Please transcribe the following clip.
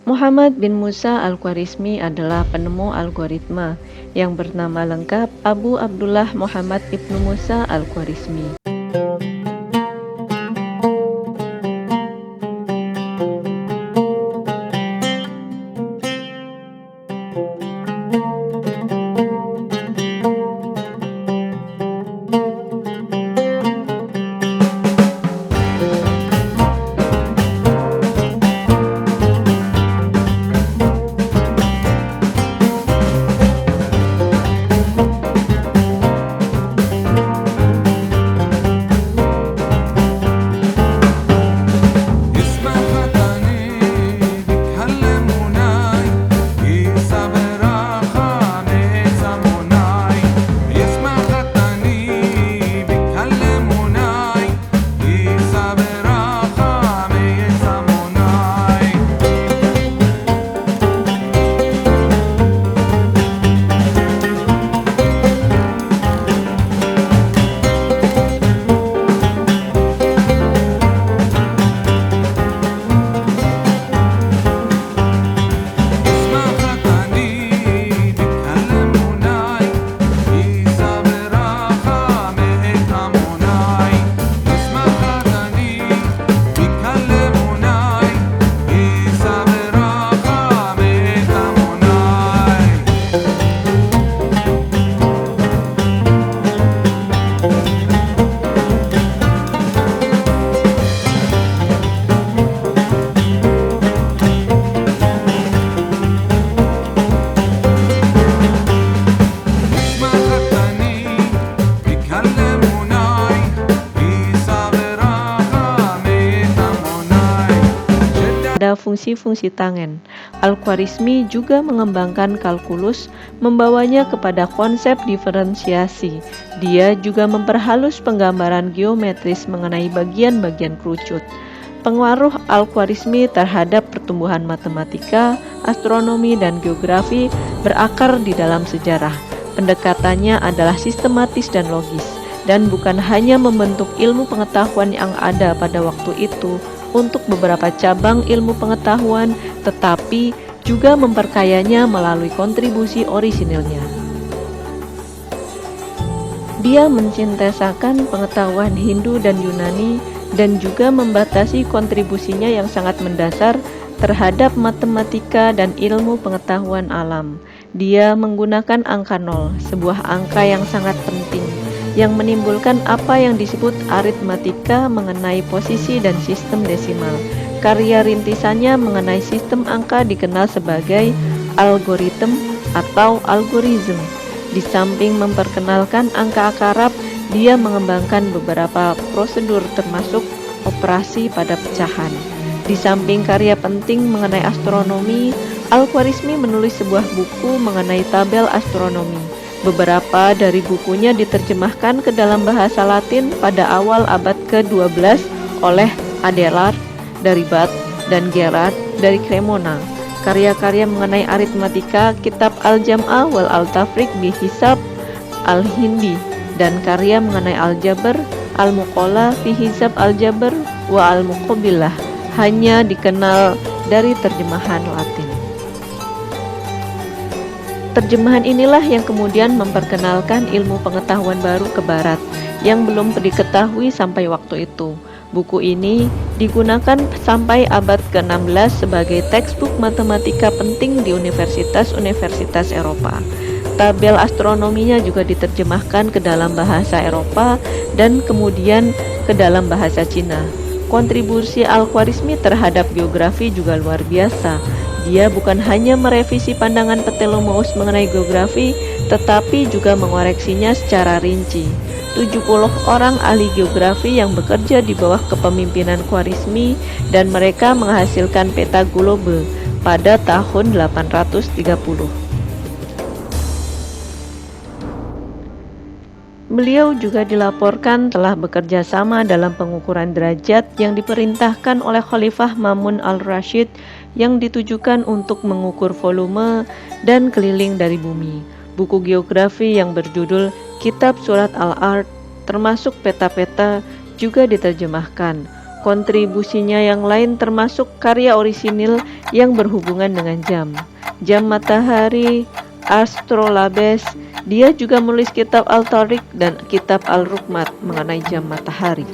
Muhammad bin Musa Al-Khwarizmi adalah penemu algoritma yang bernama lengkap Abu Abdullah Muhammad ibnu Musa Al-Khwarizmi. Pada fungsi-fungsi tangen, Al-Khwarizmi juga mengembangkan kalkulus, membawanya kepada konsep diferensiasi. Dia juga memperhalus penggambaran geometris mengenai bagian-bagian kerucut. Pengaruh Al-Khwarizmi terhadap pertumbuhan matematika, astronomi, dan geografi berakar di dalam sejarah. Pendekatannya adalah sistematis dan logis, dan bukan hanya membentuk ilmu pengetahuan yang ada pada waktu itu untuk beberapa cabang ilmu pengetahuan, tetapi juga memperkayanya melalui kontribusi orisinilnya. Dia mensintesakan pengetahuan Hindu dan Yunani dan juga membatasi kontribusinya yang sangat mendasar terhadap matematika dan ilmu pengetahuan alam. Dia menggunakan angka 0, sebuah angka yang sangat penting, yang menimbulkan apa yang disebut aritmatika mengenai posisi dan sistem desimal. Karya rintisannya mengenai sistem angka dikenal sebagai algoritm atau algorithm. Di samping memperkenalkan angka akarab, dia mengembangkan beberapa prosedur termasuk operasi pada pecahan. Di samping karya penting mengenai astronomi, Al-Khwarizmi menulis sebuah buku mengenai tabel astronomi. Beberapa dari bukunya diterjemahkan ke dalam bahasa Latin pada awal abad ke-12 oleh Adelard dari Bath dan Gerard dari Cremona. Karya-karya mengenai aritmatika, kitab Al-Jam'ah wal Al-Tafriq bi Hisab Al-Hindi, dan karya mengenai aljabar, Al-Muqalla fi Hisab Al-Jabr wa Al-Muqabilah hanya dikenal dari terjemahan Latin. Terjemahan inilah yang kemudian memperkenalkan ilmu pengetahuan baru ke Barat yang belum diketahui sampai waktu itu. Buku ini digunakan sampai abad ke-16 sebagai textbook matematika penting di universitas-universitas Eropa. Tabel astronominya juga diterjemahkan ke dalam bahasa Eropa dan kemudian ke dalam bahasa Cina. Kontribusi Al-Khwarizmi terhadap geografi juga luar biasa. Dia bukan hanya merevisi pandangan Ptolemeus mengenai geografi, tetapi juga mengoreksinya secara rinci. 70 orang ahli geografi yang bekerja di bawah kepemimpinan Khwarizmi, dan mereka menghasilkan peta globe pada tahun 830. Beliau juga dilaporkan telah bekerja sama dalam pengukuran derajat yang diperintahkan oleh Khalifah Ma'mun al-Rashid yang ditujukan untuk mengukur volume dan keliling dari bumi. Buku geografi yang berjudul Kitab Surat Al-Ard termasuk peta-peta juga diterjemahkan. Kontribusinya yang lain termasuk karya orisinil yang berhubungan dengan jam. Jam matahari, Astrolabes. Dia juga menulis kitab Al-Tariq dan kitab Al-Rukmat mengenai jam matahari.